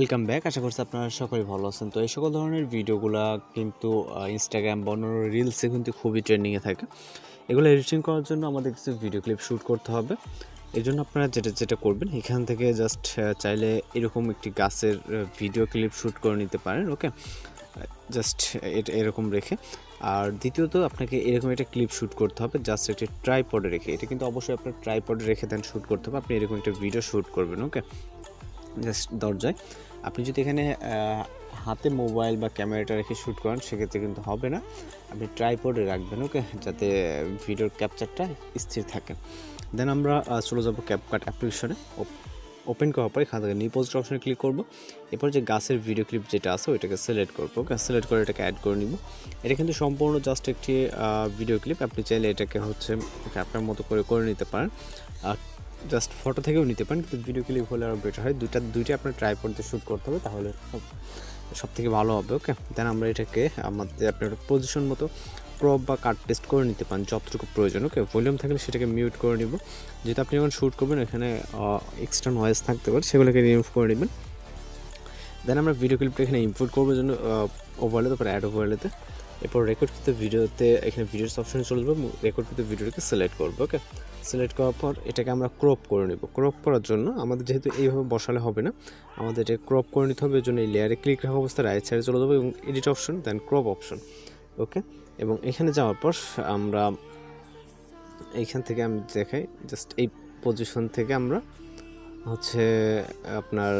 Welcome back. আশা করছি আপনারা সকলেই ভালো আছেন। তো এই সকল ধরনের ভিডিওগুলা কিন্তু ইনস্টাগ্রাম বা অন্য রিলসে কিন্তু খুবই ট্রেন্ডিংয়ে থাকে। এগুলো এডিটিং করার জন্য আমাদের কিছু ভিডিও ক্লিপ শ্যুট করতে হবে। এই জন্য আপনারা যেটা করবেন, এখান থেকে জাস্ট চাইলে এরকম একটি গাছের ভিডিও ক্লিপ শ্যুট করে নিতে পারেন। ওকে, জাস্ট এটা এরকম রেখে। আর দ্বিতীয়ত আপনাকে এরকম একটা ক্লিপ শ্যুট করতে হবে জাস্ট একটি ট্রাইপডে রেখে। এটা কিন্তু অবশ্যই আপনার ট্রাইপডে রেখে দেন শ্যুট করতে হবে। আপনি এরকম একটা ভিডিও শ্যুট করবেন। ওকে, জাস্ট দরজায় আপনি যদি এখানে হাতে মোবাইল বা ক্যামেরাটা রেখে শ্যুট করেন সেক্ষেত্রে কিন্তু হবে না। আপনি ট্রাইপডে রাখবেন। ওকে, যাতে ভিডিওর ক্যাপচারটা স্থির থাকে। দেন আমরা চলে যাব ক্যাপকাট অ্যাপ্লিকেশনে। ওপেন করার পর এখান থেকে নিউ প্রজেক্ট অপশনে ক্লিক করব। এরপর যে গাছের ভিডিও ক্লিপ যেটা আছে ওইটাকে সিলেক্ট করবো। ওকে, সিলেক্ট করে এটাকে অ্যাড করে নিব। এটা কিন্তু সম্পূর্ণ জাস্ট একটি ভিডিও ক্লিপ। আপনি চাইলে এটাকে আপনার মতো করে নিতে পারেন। জাস্ট ফটো থেকেও নিতে পারেন, কিন্তু ভিডিও ক্লিপ হলে আরও বেটার হয়। দুইটা আপনার ট্রাইপড দিয়ে শ্যুট করতে হবে, তাহলে সব থেকে ভালো হবে। ওকে, দেন আমরা এটাকে আমাদের আপনার পজিশন মতো ক্রপ বা কাট পেস্ট করে নিতে পারেন যতটুকু প্রয়োজন। ওকে, ভলিউম থাকলে সেটাকে মিউট করে নিব। যেহেতু আপনি যখন শ্যুট করবেন এখানে এক্সট্রা নয়েজ থাকতে পারে, সেগুলোকে রিমুভ করে নেবেন। দেন আমরা ভিডিও ক্লিপটা এখানে ইম্পোর্ট করবো জন্য ওভারলে, তারপর অ্যাড ওভারলেতে। এরপর রেকর্ডকৃত ভিডিওতে এখানে ভিডিওস অপশনে চলে যাবো, রেকর্ডকৃত ভিডিওটাকে সিলেক্ট করবো। ওকে, সিলেক্ট করার পর এটাকে আমরা ক্রপ করে নেব। ক্রপ করার জন্য আমাদের যেহেতু এইভাবে বসালে হবে না, আমাদের এটা ক্রপ করে নিতে হবে। এর জন্য এই লেয়ারে ক্লিক রাখা অবস্থায় রাইট সাইডে চলে যাবো এবং এডিট অপশন, দেন ক্রপ অপশন। ওকে, এবং এখানে যাওয়ার পর আমরা এইখান থেকে আমি দেখাই, জাস্ট এই পজিশন থেকে আমরা আপনার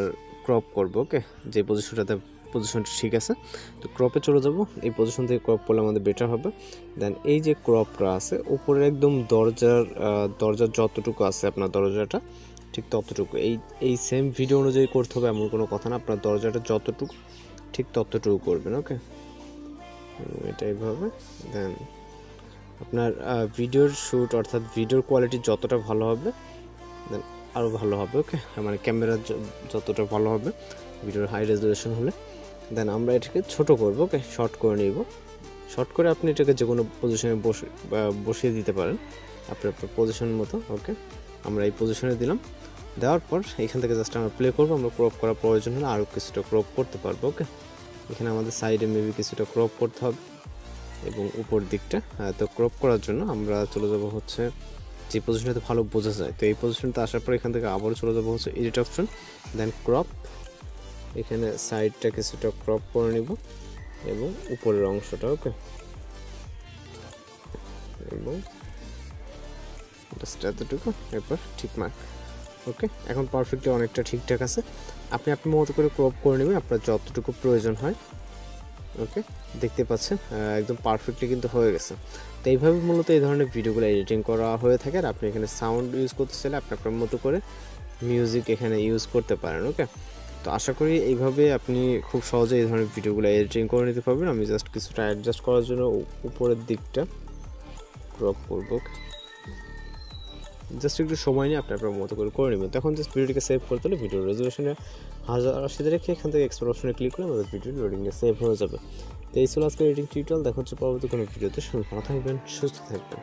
ক্রপ করব। ওকে, যে পজিশনটা ঠিক আছে, তো ক্রপে চলে যাব। এই পজিশন থেকে ক্রপ করলে আমাদের বেটার হবে। দেন এই যে ক্রপটা আছে উপরে একদম দরজার যতটুকু আছে আপনার দরজাটা ঠিক ততটুকু, এই সেম ভিডিও অনুযায়ী করতে হবে এমন কোনো কথা না। আপনার দরজাটা যতটুকু ঠিক ততটুকু করবেন। ওকে, এটা এইভাবে। দেন আপনার ভিডিওর শ্যুট অর্থাৎ ভিডিওর কোয়ালিটি যতটা ভালো হবে দেন আরও ভালো হবে। ওকে, মানে ক্যামেরা যতটা ভালো হবে ভিডিওর হাই রেজুলেশন হলে। দেন আমরা এটাকে ছোট করব। ওকে, শর্ট করে নিব। শর্ট করে আপনি এটাকে যে কোনো পজিশনে বসিয়ে দিতে পারেন আপনার পজিশন মতো। ওকে, আমরা এই পজিশনে দিলাম। দেওয়ার পর এখান থেকে জাস্ট আমরা প্লে করবো। আমরা ক্রপ করার প্রয়োজন হলে আরও কিছুটা ক্রপ করতে পারবো। ওকে, এখানে আমাদের সাইডে মেবি কিছুটা ক্রপ করতে হবে এবং উপর দিকটা। তো ক্রপ করার জন্য আমরা চলে যাব যে পজিশনটাতে ভালো বোঝা যায়। তো এই পজিশনটা আসার পর এখান থেকে আবারও চলে যাবো এডিট অপশন, দেন ক্রপ। এখানে সাইডটা কিছুটা ক্রপ করে নিব এবং উপরের অংশটা। ওকে, এবং জাস্ট এতটুকু, এরপর ঠিক মার্ক। ওকে, এখন পারফেক্টলি অনেকটা ঠিকঠাক আছে। আপনি আপনার মতো করে ক্রপ করে নেবেন আপনার যতটুকু প্রয়োজন হয়। ওকে, দেখতে পাচ্ছেন একদম পারফেক্টলি কিন্তু হয়ে গেছে। তো এইভাবে মূলত এই ধরনের ভিডিওগুলো এডিটিং করা হয়ে থাকে। আর আপনি এখানে সাউন্ড ইউজ করতে চাইলে আপনি আপনার মতো করে মিউজিক এখানে ইউজ করতে পারেন। ওকে, তো আশা করি এইভাবে আপনি খুব সহজে এই ধরনের ভিডিওগুলো এডিটিং করে নিতে পারবেন। আমি জাস্ট কিছুটা অ্যাডজাস্ট করার জন্য উপরের দিকটা ক্রপ করব। জাস্ট একটু সময় নিয়ে আপনি আপনার মতো করে নেবেন। তখন জাস্ট ভিডিওটিকে সেভ করতে হলে ভিডিও রেজুলেশনে 1080 রেখে এখান থেকে এক্সপোর্ট অপশনে ক্লিক করে আমাদের ভিডিও লোডিংয়ে সেভ হয়ে যাবে। তো এই ছিল আজকের এডিটিং টিউটোরিয়াল। দেখা হচ্ছে পরবর্তী কোনো ভিডিওতে। ভালো থাকবেন, সুস্থ থাকবেন।